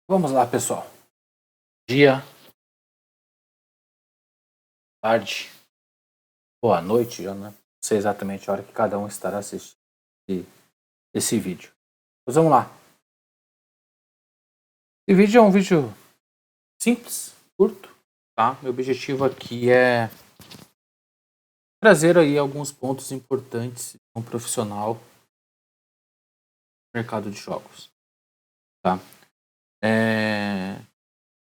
Vamos lá, pessoal. Dia, tarde, boa noite, já não sei exatamente a hora que cada um estará assistindo esse vídeo. Mas vamos lá. Esse vídeo é um vídeo simples, curto, tá? Meu objetivo aqui é trazer aí alguns pontos importantes de um profissional no mercado de jogos, tá?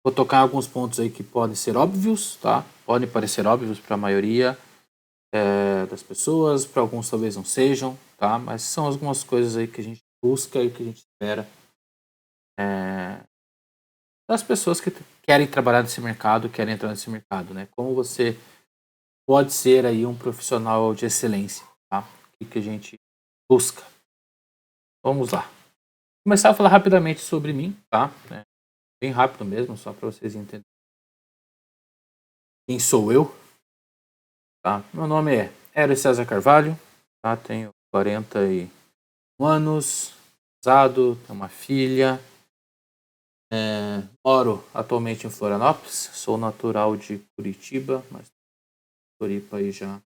Vou tocar em alguns pontos aí que podem ser óbvios, tá? Podem parecer óbvios para a maioria das pessoas, para alguns talvez não sejam, tá? Mas são algumas coisas aí que a gente busca e que a gente espera das pessoas que querem trabalhar nesse mercado, querem entrar nesse mercado, né? Como você pode ser aí um profissional de excelência, tá? O que a gente busca. Vamos lá. Vou começar a falar rapidamente sobre mim, tá? Bem rápido mesmo, só para vocês entenderem quem sou eu, tá? Meu nome é Hélio César Carvalho, tá? Tenho 41 anos, casado, tenho uma filha, moro atualmente em Florianópolis, sou natural de Curitiba, mas Floripa aí já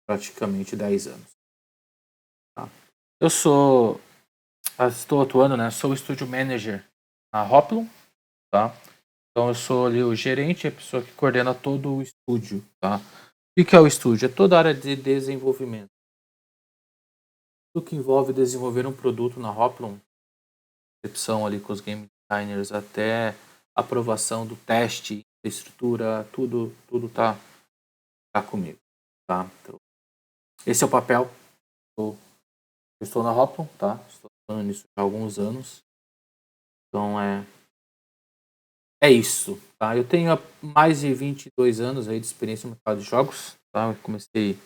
praticamente 10 anos. Tá? Eu estou atuando, né? Sou Studio Manager na Hoplon, tá? Então eu sou ali o gerente, a pessoa que coordena todo o estúdio, tá? O que é o estúdio? É toda a área de desenvolvimento. Tudo que envolve desenvolver um produto na Hoplon, recepção ali com os game designers até aprovação do teste, estrutura, tudo tá comigo, tá? Então, esse é o papel. Eu estou na Hoplon, tá? Estou falando nisso há alguns anos. Então é isso, tá? Eu tenho mais de 22 anos aí de experiência no mercado de jogos, tá? Eu comecei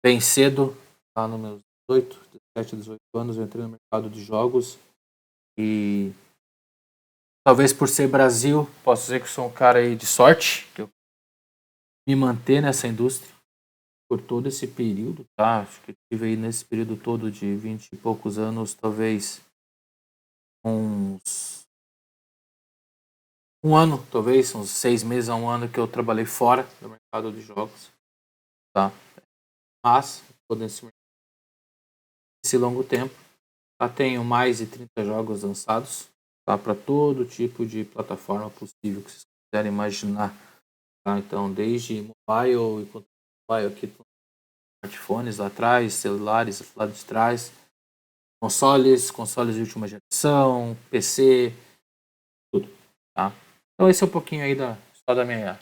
bem cedo, tá? Nos meus 17, 18 anos eu entrei no mercado de jogos e talvez por ser Brasil, posso dizer que sou um cara aí de sorte, que eu me manter nessa indústria por todo esse período, tá? Acho que eu tive aí nesse período todo de 20 e poucos anos, talvez uns um ano, talvez, uns 6 meses a um ano que eu trabalhei fora do mercado de jogos, tá? Mas, todo esse longo tempo, já tenho mais de 30 jogos lançados, tá? Para todo tipo de plataforma possível que vocês quiserem imaginar, tá? Então, desde mobile, enquanto mobile aqui, smartphones lá atrás, celulares lá de trás, consoles de última geração, PC, tudo, tá? Então esse é um pouquinho aí só da minha,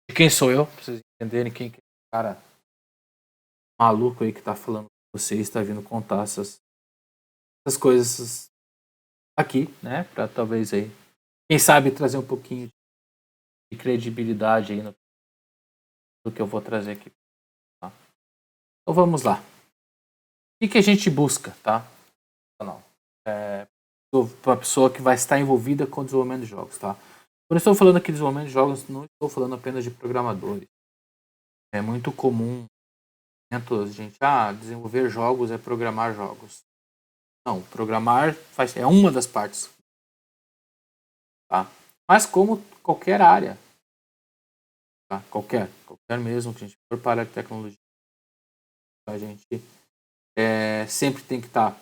de quem sou eu, pra vocês entenderem quem que é o cara maluco aí que tá falando com vocês, está vindo contar essas coisas aqui, né, para talvez aí, quem sabe trazer um pouquinho de credibilidade aí no que eu vou trazer aqui, tá? Então vamos lá. O que a gente busca, tá? Não. Para a pessoa que vai estar envolvida com o desenvolvimento de jogos, tá? Quando eu estou falando aqui de desenvolvimento de jogos, não estou falando apenas de programadores. É muito comum, gente, desenvolver jogos é programar jogos. Não, programar é uma das partes, tá? Mas como qualquer área, tá? Qualquer mesmo que a gente for para a tecnologia, a gente sempre tem que estar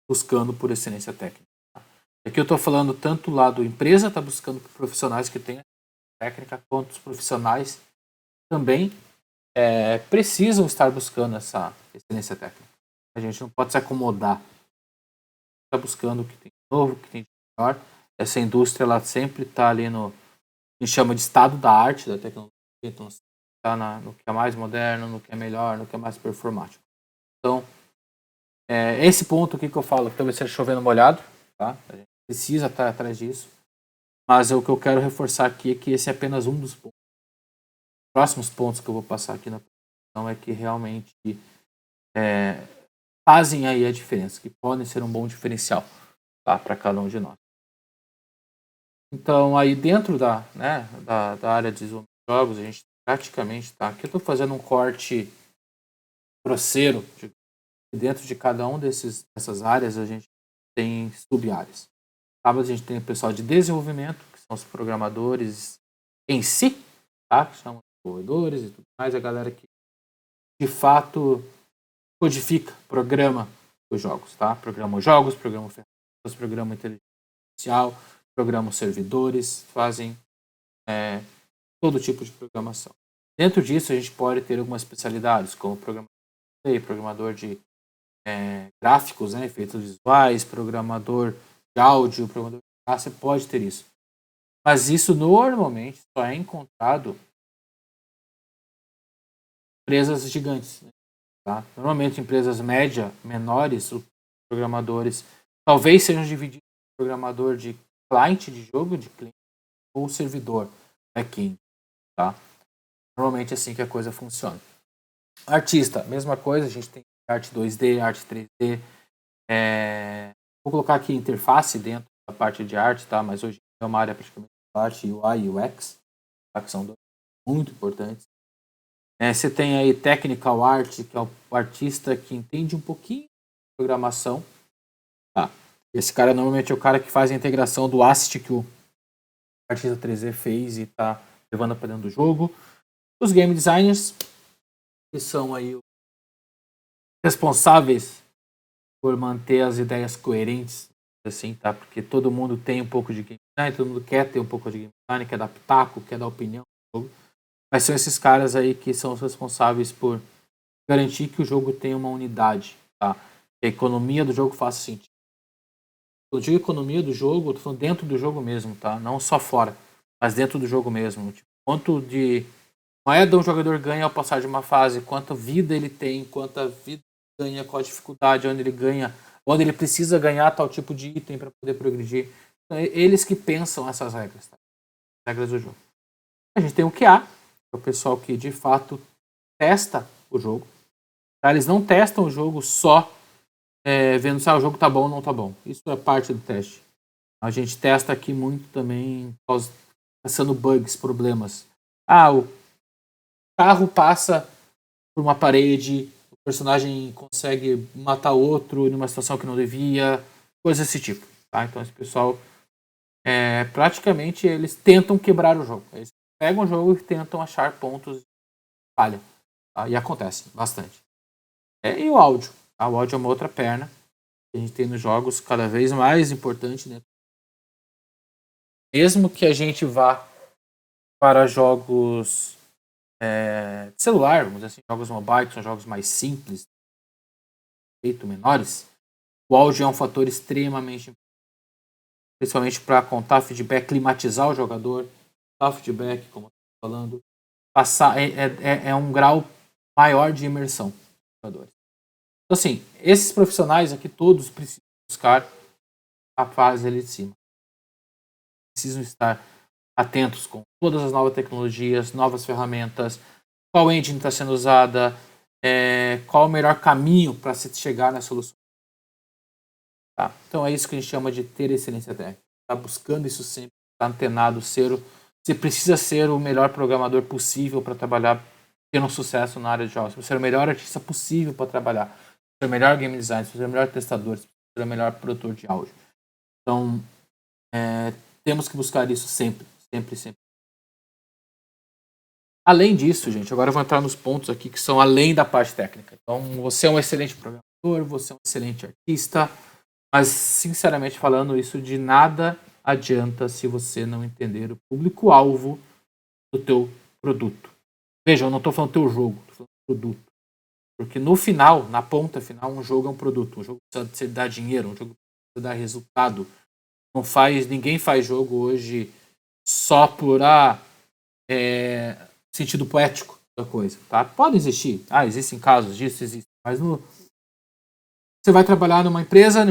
buscando por excelência técnica. Tá? Aqui eu estou falando tanto lá do empresa está buscando profissionais que tenham técnica, quanto os profissionais também precisam estar buscando essa excelência técnica. A gente não pode se acomodar. Está buscando o que tem de novo, o que tem de melhor. Essa indústria ela sempre está ali no a gente chama de estado da arte da tecnologia, então está no que é mais moderno, no que é melhor, no que é mais performático. Então, esse ponto aqui que eu falo, que talvez seja chovendo molhado, tá? A gente precisa estar atrás disso, mas o que eu quero reforçar aqui é que esse é apenas um dos pontos. Os próximos pontos que eu vou passar aqui na apresentação é que realmente fazem aí a diferença, que podem ser um bom diferencial, tá? Para cada um de nós. Então, aí dentro da área de desenvolvimento de jogos, a gente praticamente tá. Aqui eu estou fazendo um corte grosseiro. Dentro de cada um dessas áreas, a gente tem sub-áreas. sábado a gente tem o pessoal de desenvolvimento, que são os programadores em si, tá? Que chamam de desenvolvedores e tudo mais, a galera que de fato codifica, programa os jogos, tá? Programa os jogos, programa ferramentas, programa inteligência artificial, programa os servidores, fazem todo tipo de programação. Dentro disso, a gente pode ter algumas especialidades, como programador de gráficos, né, efeitos visuais, programador de áudio, programador de você pode ter isso. Mas isso normalmente só é encontrado em empresas gigantes. Né, tá? Normalmente empresas menores, os programadores talvez sejam divididos em programador de cliente de jogo, de cliente, ou servidor back-end. Tá? Normalmente é assim que a coisa funciona. Artista, mesma coisa, a gente tem arte 2D, arte 3D. Vou colocar aqui interface dentro da parte de arte, tá? Mas hoje é uma área praticamente de arte, UI e UX, tá? Que são dois muito importantes. Você tem aí Technical Art, que é o artista que entende um pouquinho de programação. Tá? Esse cara normalmente é o cara que faz a integração do asset que o artista 3D fez e está levando para dentro do jogo. Os game designers, que são aí os responsáveis por manter as ideias coerentes, assim, tá? Porque todo mundo tem um pouco de game design, todo mundo quer ter um pouco de game design, quer dar pitaco, quer dar opinião no jogo. Mas são esses caras aí que são os responsáveis por garantir que o jogo tenha uma unidade, tá? Que a economia do jogo faça sentido. Quando eu digo economia do jogo, eu tô falando dentro do jogo mesmo, tá? Não só fora, mas dentro do jogo mesmo. Tipo, quanto de moeda um jogador ganha ao passar de uma fase, quanta vida ele tem, quanta vida ele ganha, qual a dificuldade, onde ele ganha, onde ele precisa ganhar tal tipo de item para poder progredir. Então, eles que pensam essas regras, tá? As regras do jogo. A gente tem o QA, que é o pessoal que de fato testa o jogo. Tá? Eles não testam o jogo só vendo se o jogo tá bom ou não tá bom. Isso é parte do teste. A gente testa aqui muito também, passando bugs, problemas. O carro passa por uma parede, o personagem consegue matar outro numa situação que não devia, coisas desse tipo. Tá? Então esse pessoal, praticamente, eles tentam quebrar o jogo. Eles pegam o jogo e tentam achar pontos de falha. Tá? E acontece bastante. E o áudio. Tá? O áudio é uma outra perna que a gente tem nos jogos, cada vez mais importante. Né? Mesmo que a gente vá para jogos de celular, vamos dizer assim, jogos mobile, que são jogos mais simples, menores, o áudio é um fator extremamente importante, principalmente para contar feedback, climatizar o jogador, dar feedback, como eu estou falando, passar, é um grau maior de imersão dos jogadores. Então, assim, esses profissionais aqui todos precisam buscar a fase ali de cima. Precisam estar atentos com todas as novas tecnologias, novas ferramentas, qual engine está sendo usada, qual o melhor caminho para se chegar na solução. Tá? Então é isso que a gente chama de ter excelência técnica. Tá buscando isso sempre, tá antenado, você precisa ser o melhor programador possível para trabalhar, tendo sucesso na área de jogos. Você ser o melhor artista possível para trabalhar, ser o melhor game designer, ser o melhor testador, ser o melhor produtor de áudio. Então, temos que buscar isso sempre, sempre, sempre. Além disso, gente, agora eu vou entrar nos pontos aqui que são além da parte técnica. Então, você é um excelente programador, você é um excelente artista, mas, sinceramente falando, isso de nada adianta se você não entender o público-alvo do teu produto. Veja, eu não estou falando do teu jogo, estou falando do produto. Porque no final, na ponta final, um jogo é um produto. Um jogo precisa dar dinheiro, um jogo precisa dar resultado. Ninguém faz jogo hoje só por sentido poético da coisa. Tá? Pode existir. Existem casos disso, existem. Mas você vai trabalhar numa empresa,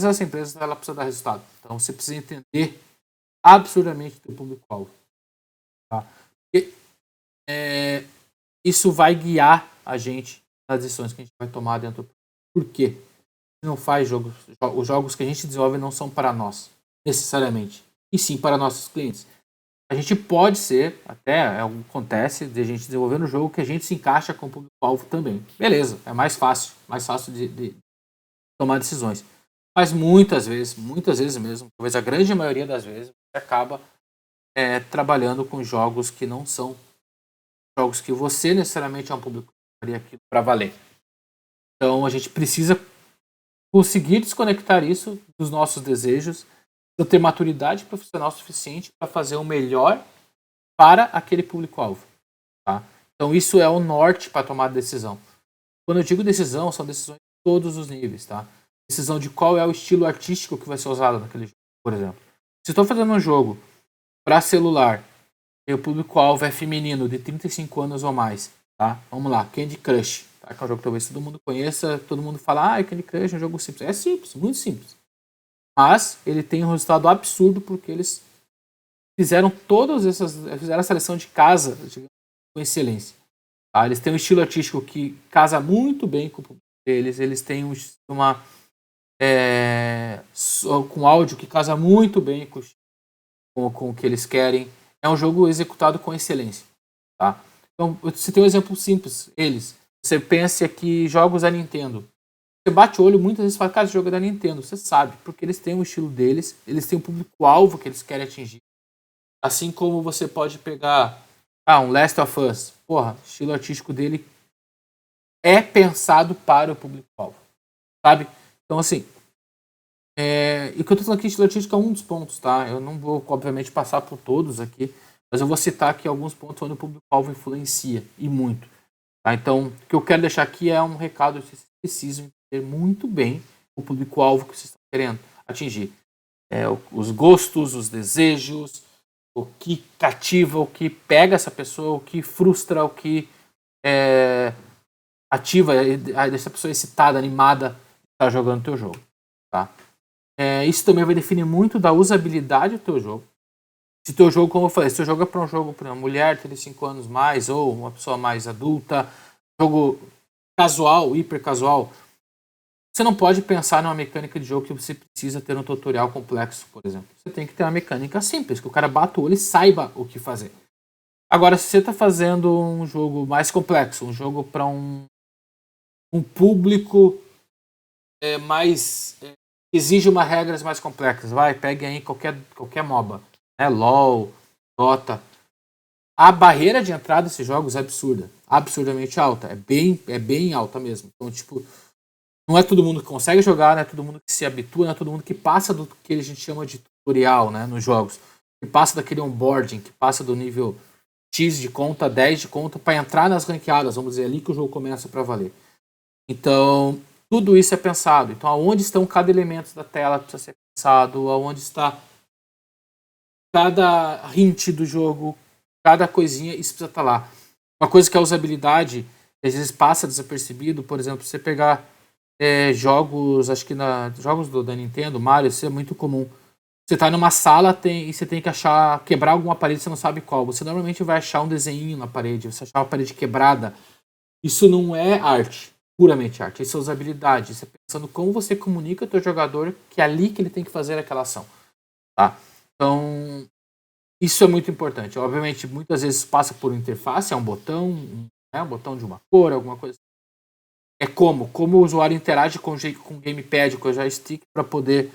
essa empresa ela precisa dar resultado. Então você precisa entender absurdamente o público-alvo. Tá? Isso vai guiar a gente nas decisões que a gente vai tomar dentro. Por quê? Não faz jogos. Os jogos que a gente desenvolve não são para nós, necessariamente. E sim para nossos clientes. A gente pode ser, até acontece, de a gente desenvolver um jogo que a gente se encaixa com o público-alvo também. Beleza, é mais fácil de tomar decisões. Mas muitas vezes mesmo, talvez a grande maioria das vezes, você acaba trabalhando com jogos que não são jogos que você necessariamente é um público que faria aquilo para valer. Então a gente precisa conseguir desconectar isso dos nossos desejos, eu ter maturidade profissional suficiente para fazer o melhor para aquele público-alvo. Tá? Então isso é o norte para tomar decisão. Quando eu digo decisão, são decisões de todos os níveis. Tá? Decisão de qual é o estilo artístico que vai ser usado naquele jogo, por exemplo. Se estou fazendo um jogo para celular e o público-alvo é feminino de 35 anos ou mais, tá? Vamos lá, Candy Crush, tá? Que é um jogo que talvez todo mundo conheça, todo mundo fala, Candy Crush é um jogo simples. É simples, muito simples. Mas ele tem um resultado absurdo porque eles fizeram fizeram a seleção de casa, digamos, com excelência. Tá? Eles têm um estilo artístico que casa muito bem com o público deles, eles têm com áudio que casa muito bem com o que eles querem. É um jogo executado com excelência. Tá? Então, você tem um exemplo simples. Você pensa que jogos da Nintendo. Você bate o olho muitas vezes e fala, cara, esse jogo é da Nintendo. Você sabe, porque eles têm o estilo deles, eles têm um público-alvo que eles querem atingir. Assim como você pode pegar um Last of Us. Porra, o estilo artístico dele é pensado para o público-alvo. Sabe? Então, assim, e o que eu tô falando aqui, estilo artístico é um dos pontos, tá? Eu não vou, obviamente, passar por todos aqui, mas eu vou citar aqui alguns pontos onde o público-alvo influencia, e muito. Tá? Então, o que eu quero deixar aqui é um recado que vocês precisam entender muito bem o público-alvo que vocês estão querendo atingir. Os gostos, os desejos, o que cativa, o que pega essa pessoa, o que frustra, o que ativa, deixa a pessoa excitada, animada de estar jogando o teu jogo. Tá? Isso também vai definir muito da usabilidade do teu jogo. Se teu jogo, como eu falei, se teu jogo é para um jogo para uma mulher, 35 anos mais, ou uma pessoa mais adulta, jogo casual, hiper casual, você não pode pensar numa mecânica de jogo que você precisa ter um tutorial complexo, por exemplo. Você tem que ter uma mecânica simples, que o cara bata o olho e saiba o que fazer. Agora, se você está fazendo um jogo mais complexo, um jogo para um público mais exige umas regras mais complexas, pegue aí qualquer MOBA, LOL, Dota. A barreira de entrada desses jogos é absurda, absurdamente alta, é bem alta mesmo. Então, tipo, não é todo mundo que consegue jogar, não é todo mundo que se habitua, não é todo mundo que passa do que a gente chama de tutorial, né, nos jogos, que passa daquele onboarding, que passa do nível X de conta, 10 de conta, para entrar nas ranqueadas, vamos dizer, ali que o jogo começa para valer. Então, tudo isso é pensado. Então, aonde estão cada elemento da tela precisa ser pensado, aonde está cada hint do jogo, cada coisinha, isso precisa estar lá. Uma coisa que a usabilidade às vezes passa desapercebido, por exemplo, você pegar jogos, acho que jogos da Nintendo, Mario, isso é muito comum. Você está numa sala e você tem que quebrar alguma parede, você não sabe qual. Você normalmente vai achar um desenho na parede, você achar uma parede quebrada. Isso não é arte, puramente arte. Isso é usabilidade. Você pensando como você comunica o teu jogador que é ali que ele tem que fazer aquela ação. Tá? Então, isso é muito importante. Obviamente, muitas vezes passa por interface, é um botão, um botão de uma cor, alguma coisa. É como o usuário interage com o gamepad, com o joystick, para poder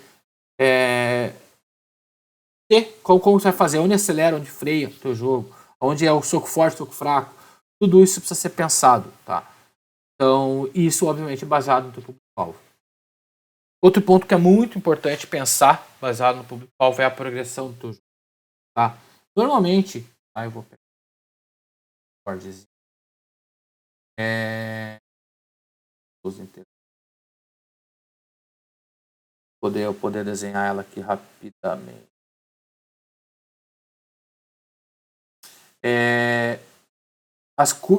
ter como você vai fazer, onde acelera, onde freia o teu jogo, onde é o soco forte, o soco fraco. Tudo isso precisa ser pensado, tá? Então, isso obviamente é baseado no teu público-alvo. Outro ponto que é muito importante pensar, baseado no público-alvo, é a progressão do teu jogo, tá? Normalmente, eu vou pegar poder desenhar ela aqui rapidamente.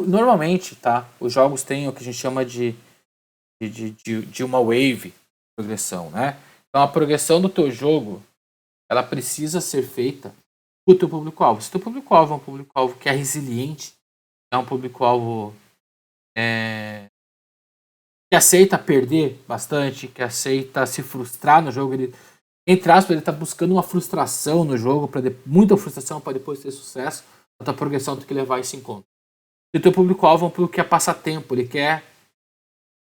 Normalmente, tá? Os jogos têm o que a gente chama de uma wave de progressão, né? Então a progressão do teu jogo, ela precisa ser feita para o teu público-alvo. Se o teu público-alvo é um público-alvo que é resiliente, é um público-alvo que aceita perder bastante, que aceita se frustrar no jogo, entre aspas, ele está buscando uma frustração no jogo, muita frustração para depois ter sucesso, a tua progressão tem que levar isso em conta. Se o teu público-alvo é um público que quer passar tempo, ele quer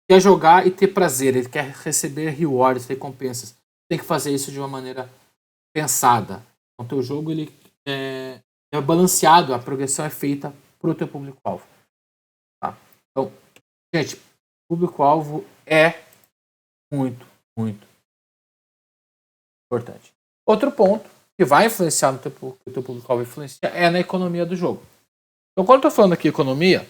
quer jogar e ter prazer, ele quer receber rewards, recompensas. Tem que fazer isso de uma maneira pensada. Então, o teu jogo ele é balanceado, a progressão é feita para o teu público-alvo. Tá? Então, gente, público-alvo é muito, muito importante. Outro ponto que vai influenciar no teu público-alvo influencia é na economia do jogo. Então, quando eu estou falando aqui economia,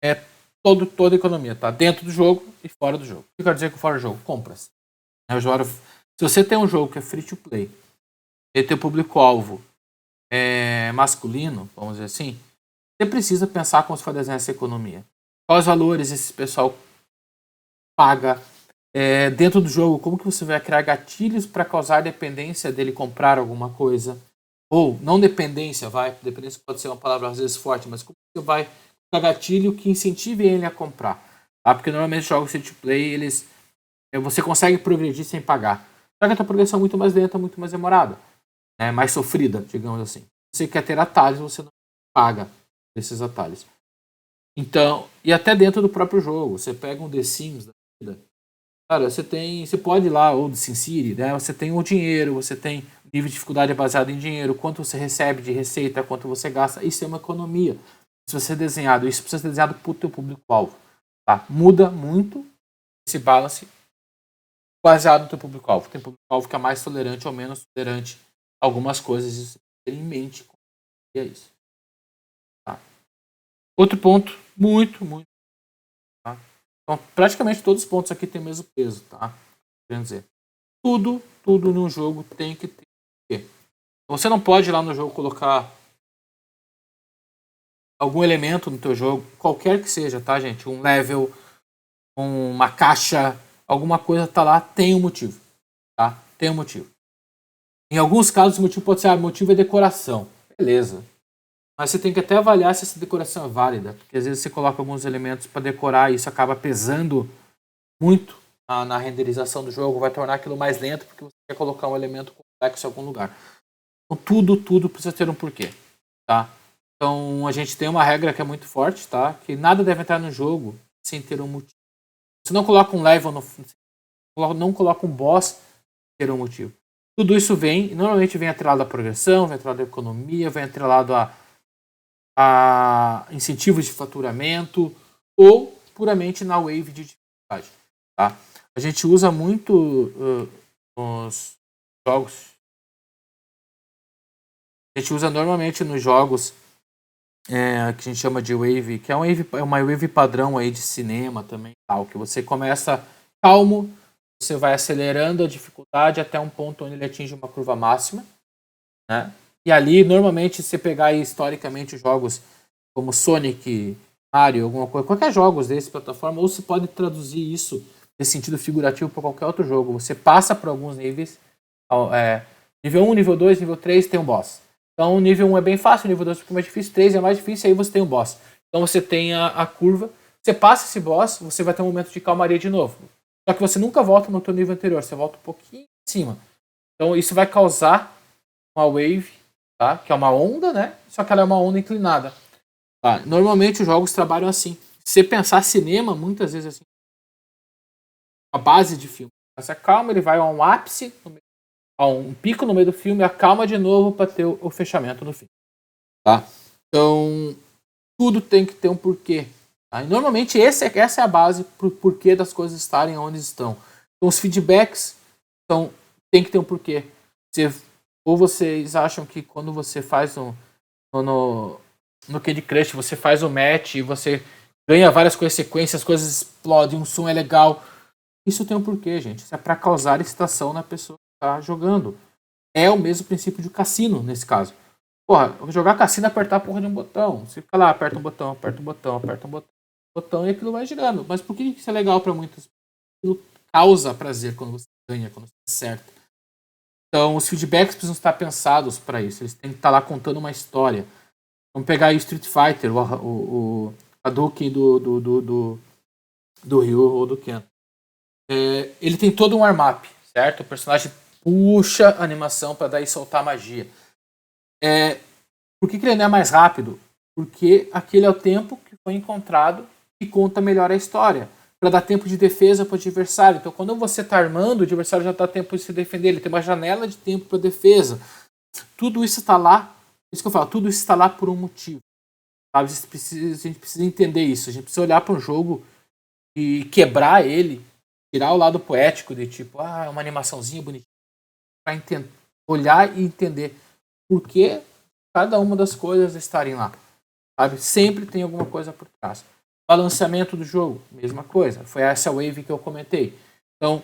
é toda a economia, tá? Dentro do jogo e fora do jogo. O que eu quero dizer com fora do jogo? Compras. Se você tem um jogo que é free to play e teu público-alvo é masculino, vamos dizer assim, você precisa pensar como você vai desenhar essa economia. Quais valores esse pessoal paga dentro do jogo, como que você vai criar gatilhos para causar dependência dele comprar alguma coisa, ou não dependência, dependência pode ser uma palavra às vezes forte, mas como você vai criar gatilho que incentive ele a comprar, tá? Porque normalmente jogos free to play, você consegue progredir sem pagar, só que a tua progressão é muito mais lenta, muito mais demorada, né? Mais sofrida, digamos assim. Você quer ter atalhos, você não paga esses atalhos. Então, e até dentro do próprio jogo, você pega um The Sims da vida, cara, você pode ir lá, ou do SimCity, né? Você tem o dinheiro, você tem nível de dificuldade baseado em dinheiro, quanto você recebe de receita, quanto você gasta, isso é uma economia. Isso precisa ser desenhado, isso precisa ser desenhado para o teu público-alvo. Tá? Muda muito esse balance baseado no teu público-alvo. Tem público-alvo que é mais tolerante ou menos tolerante a algumas coisas, isso tem que ter em mente. E é isso. Tá? Outro ponto, muito, muito. Tá? Então, praticamente todos os pontos aqui têm o mesmo peso, tá? Quer dizer, tudo no jogo tem que ter. Você não pode ir lá no jogo colocar algum elemento no teu jogo, qualquer que seja, tá, gente? Um level, uma caixa, alguma coisa tá lá, tem um motivo, tá? Tem um motivo. Em alguns casos o motivo pode ser, o motivo é decoração. Beleza. Mas você tem que até avaliar se essa decoração é válida, porque às vezes você coloca alguns elementos para decorar e isso acaba pesando muito na renderização do jogo, vai tornar aquilo mais lento porque você quer colocar um elemento complexo em algum lugar. Então tudo precisa ter um porquê, tá? Então a gente tem uma regra que é muito forte, tá? Que nada deve entrar no jogo sem ter um motivo. Você não coloca um level, não coloca um boss sem ter um motivo. Tudo isso normalmente vem atrelado à progressão, vem atrelado à economia, vem atrelado a incentivos de faturamento ou puramente na wave de dificuldade, tá? A gente usa muito nos jogos. A gente usa normalmente nos jogos que a gente chama de wave, que é uma wave padrão aí de cinema também, tal, que você começa calmo, você vai acelerando a dificuldade até um ponto onde ele atinge uma curva máxima, né? E ali, normalmente, se você pegar aí, historicamente jogos como Sonic, Mario, alguma coisa, qualquer jogos desse plataforma, ou você pode traduzir isso nesse sentido figurativo para qualquer outro jogo. Você passa por alguns níveis, nível 1, nível 2, nível 3 tem um boss. Então o nível 1 é bem fácil, o nível 2 é mais difícil, 3 é mais difícil, aí você tem um boss. Então você tem a curva, você passa esse boss, você vai ter um momento de calmaria de novo. Só que você nunca volta no teu nível anterior, você volta um pouquinho em cima. Então isso vai causar uma wave, tá? Que é uma onda, né? Só que ela é uma onda inclinada. Tá? Normalmente os jogos trabalham assim. Se você pensar cinema, muitas vezes assim, a base de filme. Você calma, ele vai a um ápice, a um pico no meio do filme, acalma de novo para ter o fechamento no fim. Tá? Então, tudo tem que ter um porquê. Tá? E normalmente essa é a base pro porquê das coisas estarem onde estão. Então, os feedbacks tem que ter um porquê. Ou vocês acham que quando você faz no Candy Crush, você faz o match e você ganha várias coisas sequências, as coisas explodem, um som é legal. Isso tem um porquê, gente. Isso é para causar excitação na pessoa que está jogando. É o mesmo princípio de cassino, nesse caso. Porra, jogar cassino é apertar a porra de um botão. Você fica lá, aperta um botão, aperta um botão, aperta um botão e aquilo vai girando. Mas por que isso é legal para muitas? Aquilo causa prazer quando você ganha, quando você acerta. Então, os feedbacks precisam estar pensados para isso. Eles têm que estar lá contando uma história. Vamos pegar aí o Street Fighter, o Hadouken do Ryu ou do Ken. Ele tem todo um warm-up, certo? O personagem puxa a animação para daí soltar magia. Por que ele não é mais rápido? Porque aquele é o tempo que foi encontrado e conta melhor a história. para dar tempo de defesa para o adversário. Então, quando você está armando, o adversário já está tempo de se defender, ele tem uma janela de tempo para defesa. Tudo isso está lá, isso que eu falo, tudo isso está lá por um motivo. Sabe? A gente precisa entender isso, a gente precisa olhar para um jogo e quebrar ele, tirar o lado poético de tipo, uma animaçãozinha bonitinha, para olhar e entender por que cada uma das coisas estarem lá. Sabe? Sempre tem alguma coisa por trás. Balanceamento do jogo, mesma coisa. Foi essa wave que eu comentei. Então,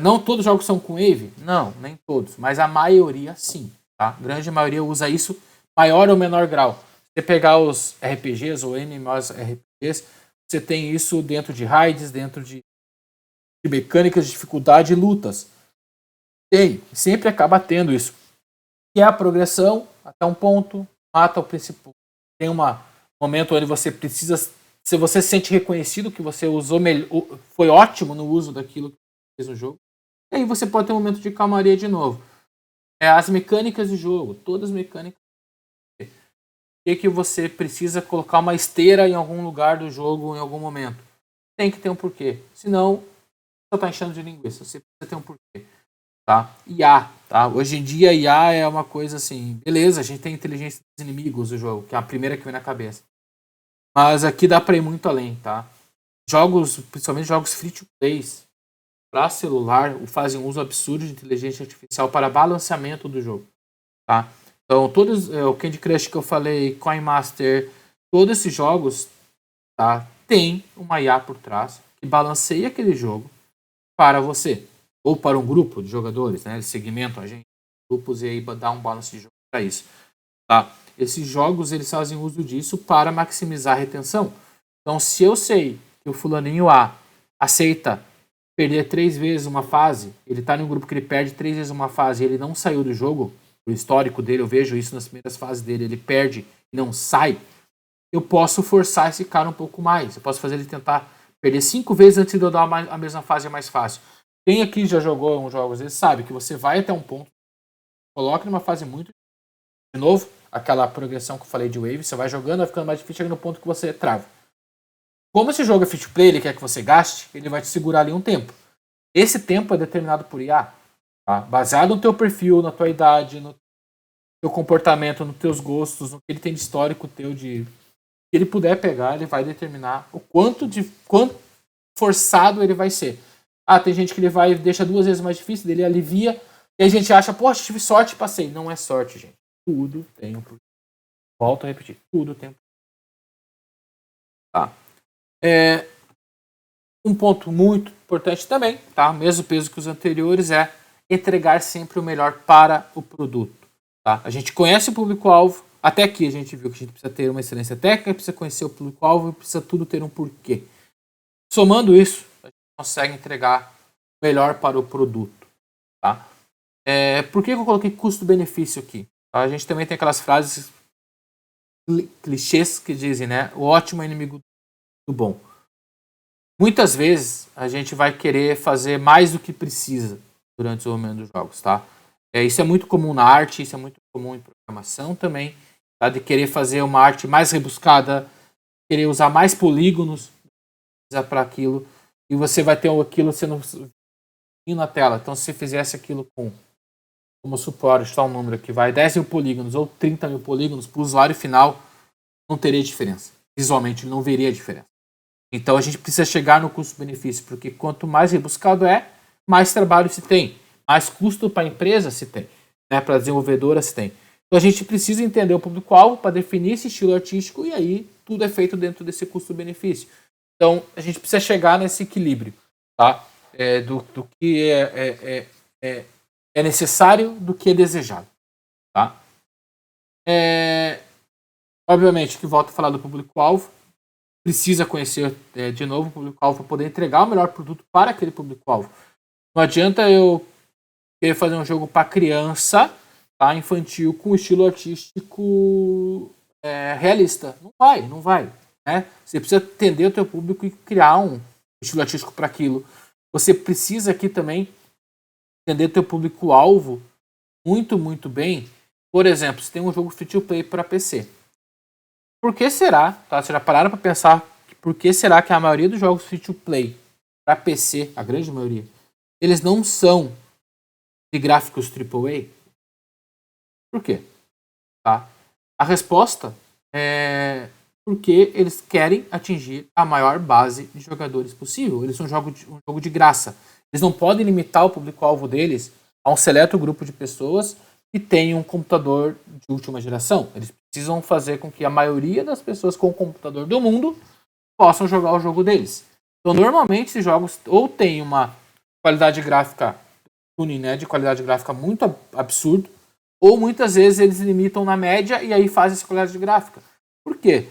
não todos os jogos são com wave? Não, nem todos. Mas a maioria sim. Tá? A grande maioria usa isso, maior ou menor grau. Se você pegar os RPGs ou MMORPGs, você tem isso dentro de raids, dentro de mecânicas de dificuldade e lutas. Tem, sempre acaba tendo isso. Que é a progressão até um ponto, mata o principal. Tem um momento onde você precisa, se você se sente reconhecido que você usou foi ótimo no uso daquilo que fez no jogo, e aí você pode ter um momento de calmaria de novo. As mecânicas de jogo, todas as mecânicas. Que você precisa colocar uma esteira em algum lugar do jogo em algum momento? Tem que ter um porquê. Senão, só está enchendo de linguiça. Você precisa ter um porquê. Tá? IA. Tá? Hoje em dia, IA é uma coisa assim... Beleza, a gente tem inteligência dos inimigos do jogo, que é a primeira que vem na cabeça. Mas aqui dá para ir muito além. Tá? Jogos, principalmente jogos free-to-play, para celular, fazem uso absurdo de inteligência artificial para balanceamento do jogo. Tá? Então, todos, o Candy Crush que eu falei, Coin Master, todos esses jogos, tá, tem uma IA por trás que balanceia aquele jogo para você, ou para um grupo de jogadores, né? Eles segmentam a gente, grupos, e aí dá um balance de jogo para isso. Tá? Esses jogos, eles fazem uso disso para maximizar a retenção. Então, se eu sei que o fulaninho A aceita perder 3 vezes uma fase, ele está em um grupo que ele perde 3 vezes uma fase e ele não saiu do jogo, o histórico dele, eu vejo isso nas primeiras fases dele, ele perde e não sai, eu posso forçar esse cara um pouco mais. Eu posso fazer ele tentar perder 5 vezes antes de eu dar a mesma fase mais fácil. Quem aqui já jogou uns jogos, ele sabe que você vai até um ponto, coloca numa fase muito... De novo, aquela progressão que eu falei de wave, você vai jogando, vai ficando mais difícil, chega no ponto que você trava. Como esse jogo é free to play, ele quer que você gaste, ele vai te segurar ali um tempo. Esse tempo é determinado por IA. Tá? Baseado no teu perfil, na tua idade, no teu comportamento, nos teus gostos, no que ele tem de histórico teu, de que ele puder pegar, ele vai determinar o quanto forçado ele vai ser. Tem gente que ele vai deixa 2 vezes mais difícil, ele alivia, e a gente acha, poxa, tive sorte e passei. Não é sorte, gente. Tudo tem um porquê. Volto a repetir, tudo tem um porquê. Tá. Um ponto muito importante também, tá? Mesmo peso que os anteriores, é entregar sempre o melhor para o produto. Tá? A gente conhece o público-alvo, até aqui a gente viu que a gente precisa ter uma excelência técnica, precisa conhecer o público-alvo e precisa tudo ter um porquê. Somando isso, a gente consegue entregar o melhor para o produto. Tá? Por que eu coloquei custo-benefício aqui? A gente também tem aquelas frases clichês que dizem, né? O ótimo é inimigo do bom. Muitas vezes a gente vai querer fazer mais do que precisa durante o momento dos jogos, tá? Isso é muito comum na arte, isso é muito comum em programação também, tá? De querer fazer uma arte mais rebuscada, querer usar mais polígonos para aquilo, e você vai ter aquilo sendo na tela. Então, se você fizesse aquilo como suporte, só um número aqui, vai 10 mil polígonos ou 30 mil polígonos, para o usuário final, não teria diferença. Visualmente, ele não veria diferença. Então a gente precisa chegar no custo-benefício, porque quanto mais rebuscado mais trabalho se tem, mais custo para a empresa se tem, né, para a desenvolvedora se tem. Então a gente precisa entender o público-alvo para definir esse estilo artístico e aí tudo é feito dentro desse custo-benefício. Então a gente precisa chegar nesse equilíbrio, tá? Do que é necessário, do que é desejado. Tá? Obviamente que volto a falar do público-alvo, precisa conhecer de novo o público-alvo para poder entregar o melhor produto para aquele público-alvo. Não adianta eu querer fazer um jogo para criança, tá, infantil, com estilo artístico realista. Não vai. Né? Você precisa entender o teu público e criar um estilo artístico para aquilo. Você precisa aqui também entender o teu público-alvo muito, muito bem. Por exemplo, se tem um jogo free-to-play para PC. Por que será? Tá? Vocês já pararam para pensar que por que será que a maioria dos jogos free-to-play para PC, a grande maioria, eles não são de gráficos AAA? Por quê? Tá? A resposta é porque eles querem atingir a maior base de jogadores possível. Eles são um jogo de graça. Eles não podem limitar o público-alvo deles a um seleto grupo de pessoas que tem um computador de última geração. Eles precisam fazer com que a maioria das pessoas com o computador do mundo possam jogar o jogo deles. Então, normalmente, esses jogos ou têm uma qualidade gráfica, tuning, né, de qualidade gráfica muito absurdo, ou muitas vezes eles limitam na média e aí fazem essa qualidade gráfica. Por quê?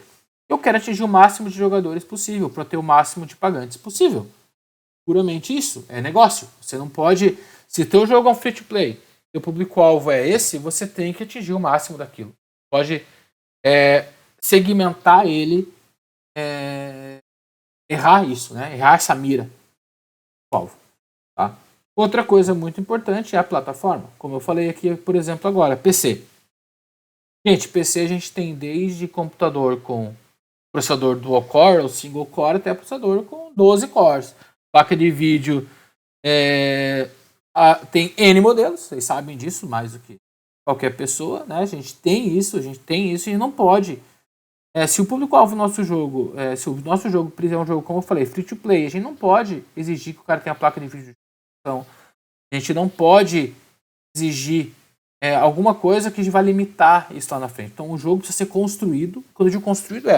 Eu quero atingir o máximo de jogadores possível, para ter o máximo de pagantes possível. Puramente isso, é negócio. Você não pode... Se teu jogo é um free-to-play, teu público-alvo é esse, você tem que atingir o máximo daquilo. Pode segmentar ele, errar isso, né? Errar essa mira. Alvo. Tá? Outra coisa muito importante é a plataforma. Como eu falei aqui, por exemplo, agora, PC. Gente, PC a gente tem desde computador com processador dual core ou single core até processador com 12 cores. Placa de vídeo tem N modelos, vocês sabem disso mais do que qualquer pessoa, né? A gente tem isso e não pode. Se o público-alvo do nosso jogo, se o nosso jogo é um jogo, como eu falei, free to play, a gente não pode exigir que o cara tenha placa de vídeo. Então, a gente não pode exigir alguma coisa que vai limitar isso lá na frente. Então, o jogo precisa ser construído. Quando eu digo construído,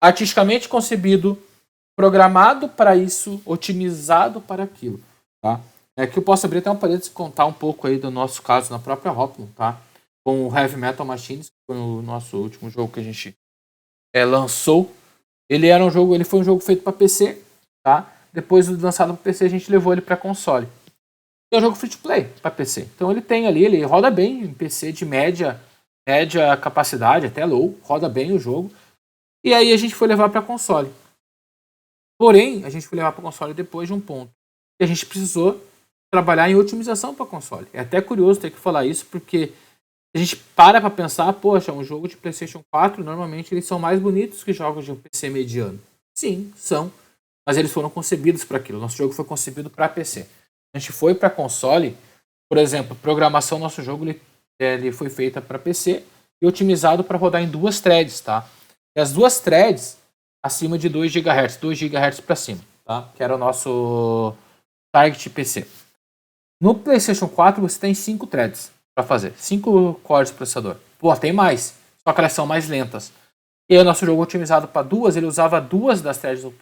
artisticamente concebido, programado para isso, otimizado para aquilo. Tá? Aqui eu posso abrir até um parênteses e contar um pouco aí do nosso caso na própria Hoplon, tá? Com o Heavy Metal Machines, que foi o nosso último jogo que a gente lançou. Ele foi um jogo feito para PC, tá? Depois de lançado para PC, a gente levou ele para console. É um jogo free to play para PC. Então ele tem ali, ele roda bem em PC de média capacidade, até low, roda bem o jogo. E aí a gente foi levar para console. Porém, a gente foi levar para console depois de um ponto. E a gente precisou trabalhar em otimização para console. É até curioso ter que falar isso, porque a gente para pensar, poxa, um jogo de PlayStation 4, normalmente eles são mais bonitos que jogos de um PC mediano. Sim, são. Mas eles foram concebidos para aquilo. Nosso jogo foi concebido para PC. A gente foi para console, por exemplo, programação do nosso jogo ele foi feita para PC e otimizado para rodar em 2 threads, tá? E as 2 threads acima de 2 GHz, 2 GHz para cima, tá? Que era o nosso target PC. No PlayStation 4 você tem 5 threads para fazer, 5 cores de processador. Pô, tem mais, só que elas são mais lentas. E aí o nosso jogo otimizado para 2, ele usava 2 das threads do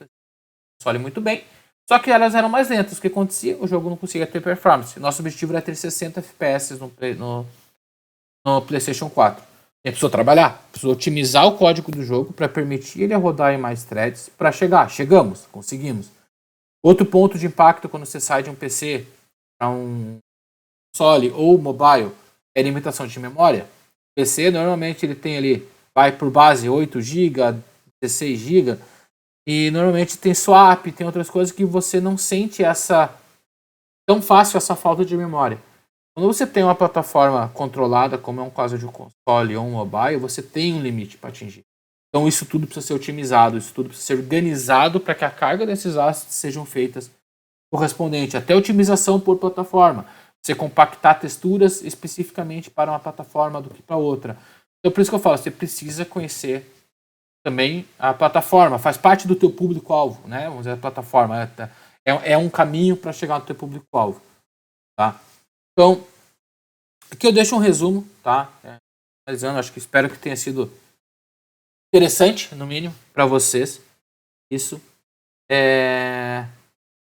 console muito bem, só que elas eram mais lentas. O que acontecia? O jogo não conseguia ter performance. Nosso objetivo era ter 60 FPS no PlayStation 4. A gente precisou trabalhar, precisou otimizar o código do jogo para permitir ele rodar em mais threads para chegar. Chegamos, conseguimos. Outro ponto de impacto quando você sai de um PC para um console ou mobile é a limitação de memória. O PC normalmente ele tem ali, vai por base 8 GB, 16 GB, e normalmente tem swap, tem outras coisas que você não sente tão fácil essa falta de memória. Quando você tem uma plataforma controlada, como é um caso de um console ou um mobile, você tem um limite para atingir. Então isso tudo precisa ser otimizado, isso tudo precisa ser organizado para que a carga desses assets sejam feitas correspondente, até otimização por plataforma. Você compactar texturas especificamente para uma plataforma do que para outra. Então por isso que eu falo, você precisa conhecer também a plataforma, faz parte do teu público-alvo, né? Vamos dizer, a plataforma é um caminho para chegar no teu público-alvo, tá? Então, aqui eu deixo um resumo, tá? Analisando, espero que tenha sido interessante, no mínimo, para vocês. Isso.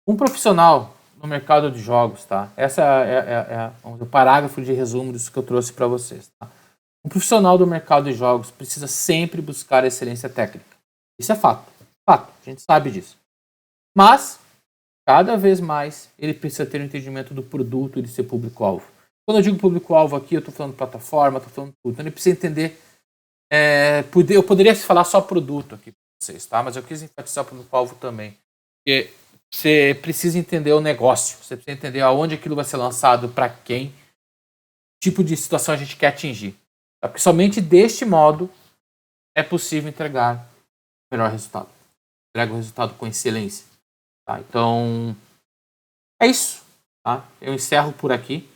Um profissional no mercado de jogos, tá? Essa é o parágrafo de resumo disso que eu trouxe para vocês, tá? Um profissional do mercado de jogos precisa sempre buscar a excelência técnica. Isso é fato. Fato. A gente sabe disso. Mas, cada vez mais, ele precisa ter um entendimento do produto e de seu público-alvo. Quando eu digo público-alvo aqui, eu estou falando plataforma, estou falando tudo. Então, ele precisa entender... eu poderia falar só produto aqui para vocês, tá? Mas eu quis enfatizar o público-alvo também. Porque você precisa entender o negócio. Você precisa entender aonde aquilo vai ser lançado, para quem, que tipo de situação a gente quer atingir. Porque somente deste modo é possível entregar o melhor resultado. entrega o resultado com excelência. Tá? Então, é isso. Tá? Eu encerro por aqui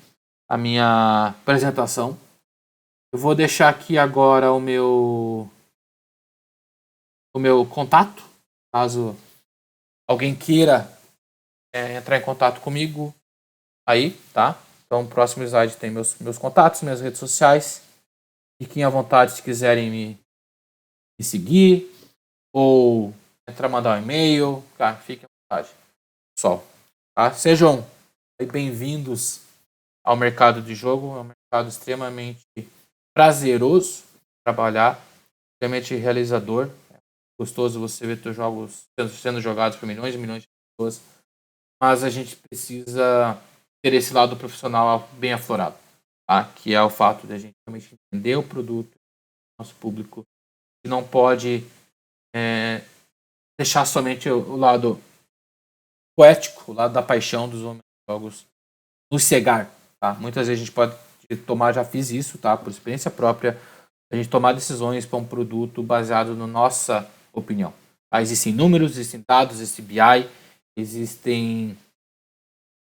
a minha apresentação. Eu vou deixar aqui agora o meu contato, caso alguém queira entrar em contato comigo aí, tá? Então, no próximo slide tem meus contatos, minhas redes sociais. Fiquem à vontade se quiserem me seguir ou mandar um e-mail, tá? Fiquem à vontade, pessoal. Tá? Sejam bem-vindos ao mercado de jogo. É um mercado extremamente prazeroso de trabalhar, extremamente realizador. É gostoso você ver seus jogos sendo jogados por milhões e milhões de pessoas. Mas a gente precisa ter esse lado profissional bem aflorado, tá? Que é o fato de a gente realmente entender o produto do nosso público, que não pode deixar somente o lado poético, o lado da paixão dos homens dos jogos nos cegar. Tá? Muitas vezes a gente pode tomar, já fiz isso, tá? Por experiência própria, a gente tomar decisões para um produto baseado na nossa opinião. Tá? Existem números, existem dados, existe BI, existem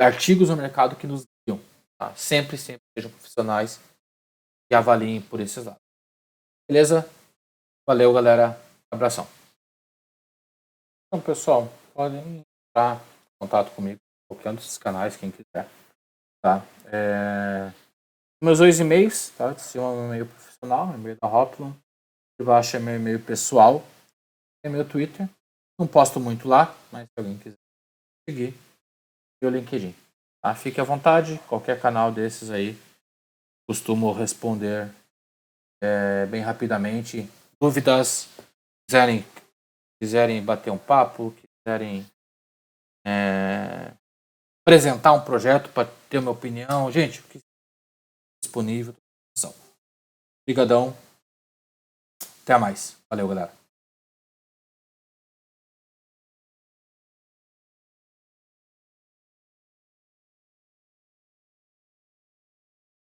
artigos no mercado que nos guiam. Tá? Sempre sejam profissionais e avaliem por esses lados. Beleza? Valeu, galera. Abração. Então, pessoal, podem entrar em contato comigo em qualquer um desses canais, quem quiser. Tá? Meus 2 e-mails, tá? De cima é meu e-mail profissional, e-mail da Hoplan. De baixo é meu e-mail pessoal. É meu Twitter. Não posto muito lá, mas se alguém quiser seguir, e o LinkedIn. Tá? Fique à vontade, qualquer canal desses aí. Costumo responder bem rapidamente. Dúvidas, quiserem bater um papo, quiserem apresentar um projeto para ter uma opinião, gente, o que disponível. Obrigadão. Até mais. Valeu, galera.